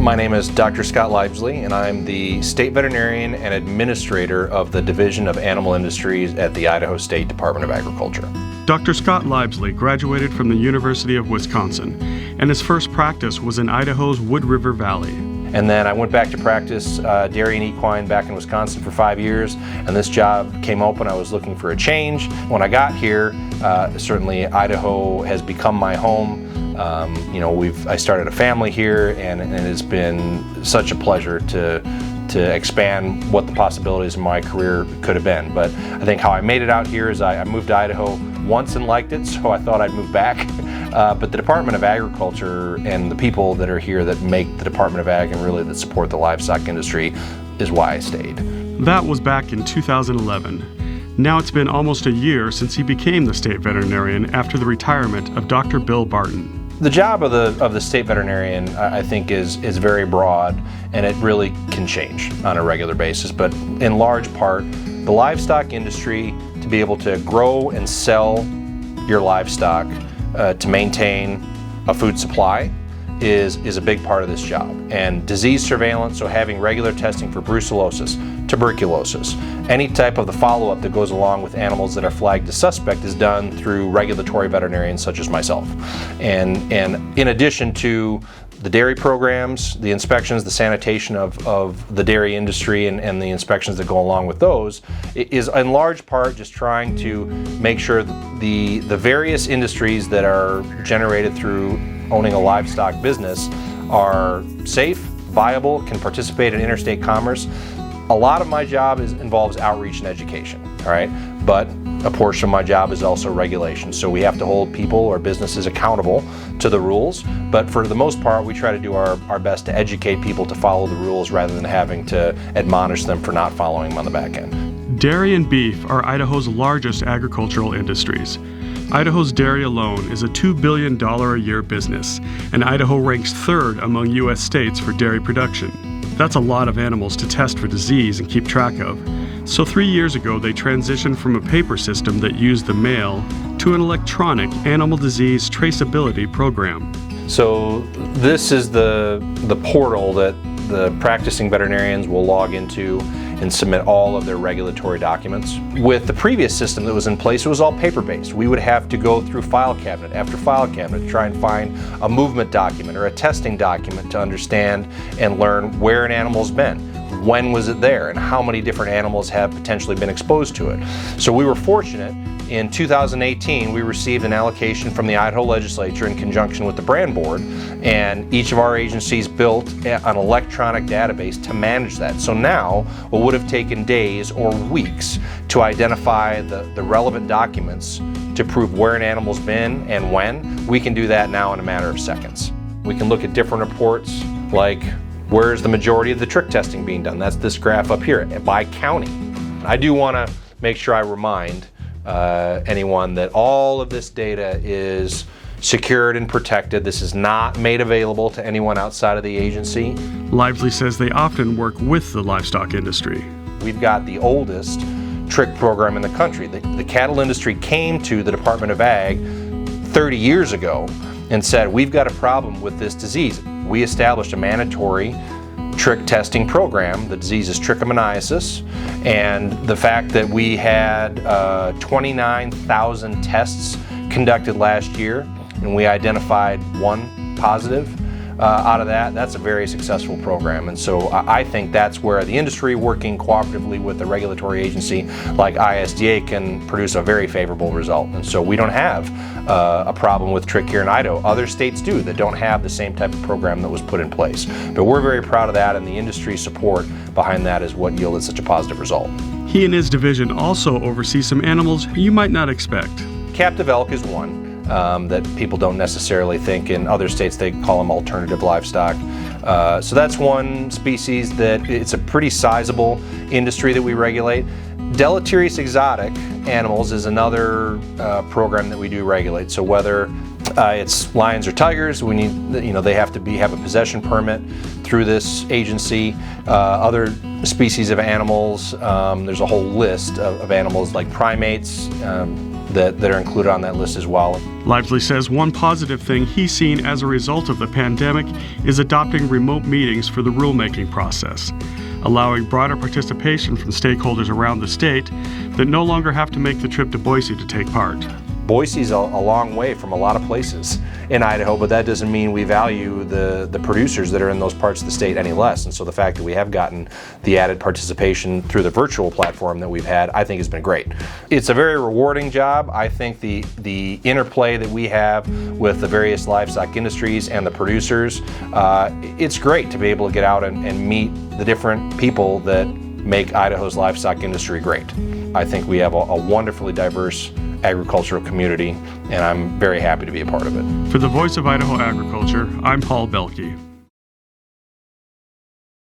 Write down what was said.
My name is Dr. Scott Leibsle, and I'm the State Veterinarian and Administrator of the Division of Animal Industries at the Idaho State Department of Agriculture. Dr. Scott Leibsle graduated from the University of Wisconsin, and his first practice was in Idaho's Wood River Valley. And then I went back to practice dairy and equine back in Wisconsin for 5 years, and this job came open. I was looking for a change. When I got here, certainly Idaho has become my home. I started a family here, and it has been such a pleasure to expand what the possibilities of my career could have been. But I think how I made it out here is I moved to Idaho once and liked it, so I thought I'd move back. But the Department of Agriculture and the people that are here that make the Department of Ag and really that support the livestock industry is why I stayed. That was back in 2011. Now it's been almost a year since he became the state veterinarian after the retirement of Dr. Bill Barton. The job of the state veterinarian, I think, is very broad, and it really can change on a regular basis. But in large part, the livestock industry, to be able to grow and sell your livestock to maintain a food supply is a big part of this job. And disease surveillance, so having regular testing for brucellosis, tuberculosis, any type of the follow-up that goes along with animals that are flagged as suspect is done through regulatory veterinarians such as myself. And in addition to the dairy programs, the inspections, the sanitation of the dairy industry and the inspections that go along with those, is in large part just trying to make sure that the various industries that are generated through owning a livestock business are safe, viable, can participate in interstate commerce. A lot of my job involves outreach and education, all right? But a portion of my job is also regulation. So we have to hold people or businesses accountable to the rules. But for the most part, we try to do our best to educate people to follow the rules rather than having to admonish them for not following them on the back end. Dairy and beef are Idaho's largest agricultural industries. Idaho's dairy alone is a $2 billion a year business, and Idaho ranks third among U.S. states for dairy production. That's a lot of animals to test for disease and keep track of. So 3 years ago, they transitioned from a paper system that used the mail to an electronic animal disease traceability program. So this is the portal that the practicing veterinarians will log into and submit all of their regulatory documents. With the previous system that was in place, it was all paper-based. We would have to go through file cabinet after file cabinet to try and find a movement document or a testing document to understand and learn where an animal's been, when was it there, and how many different animals have potentially been exposed to it. So we were fortunate. In 2018, we received an allocation from the Idaho legislature in conjunction with the brand board, and each of our agencies built an electronic database to manage that. So now, what would have taken days or weeks to identify the relevant documents to prove where an animal's been and when, we can do that now in a matter of seconds. We can look at different reports like where's the majority of the trick testing being done. That's this graph up here by county. I do want to make sure I remind anyone that all of this data is secured and protected. This is not made available to anyone outside of the agency. Leibsle says they often work with the livestock industry. We've got the oldest trick program in the country. The cattle industry came to the Department of Ag 30 years ago and said, we've got a problem with this disease. We established a mandatory trick testing program. The disease is Trichomoniasis, and the fact that we had 29,000 tests conducted last year and we identified one positive out of that's a very successful program. And so I think that's where the industry, working cooperatively with the regulatory agency like ISDA, can produce a very favorable result. And so we don't have a problem with trick here in Idaho. Other states do that don't have the same type of program that was put in place. But we're very proud of that, and the industry support behind that is what yielded such a positive result. He and his division also oversee some animals you might not expect. Captive elk is one that people don't necessarily think. In other states they call them alternative livestock. So that's one species that it's a pretty sizable industry that we regulate. Deleterious exotic animals is another program that we do regulate. So whether it's lions or tigers, we need, they have to have a possession permit through this agency. Other species of animals, there's a whole list of animals like primates, that are included on that list as well. Leibsle says one positive thing he's seen as a result of the pandemic is adopting remote meetings for the rulemaking process, allowing broader participation from stakeholders around the state that no longer have to make the trip to Boise to take part. Boise's a long way from a lot of places in Idaho, but that doesn't mean we value the producers that are in those parts of the state any less. And so the fact that we have gotten the added participation through the virtual platform that we've had, I think has been great. It's a very rewarding job. I think the interplay that we have with the various livestock industries and the producers, it's great to be able to get out and meet the different people that make Idaho's livestock industry great. I think we have a wonderfully diverse agricultural community, and I'm very happy to be a part of it. For the Voice of Idaho Agriculture, I'm Paul Belke.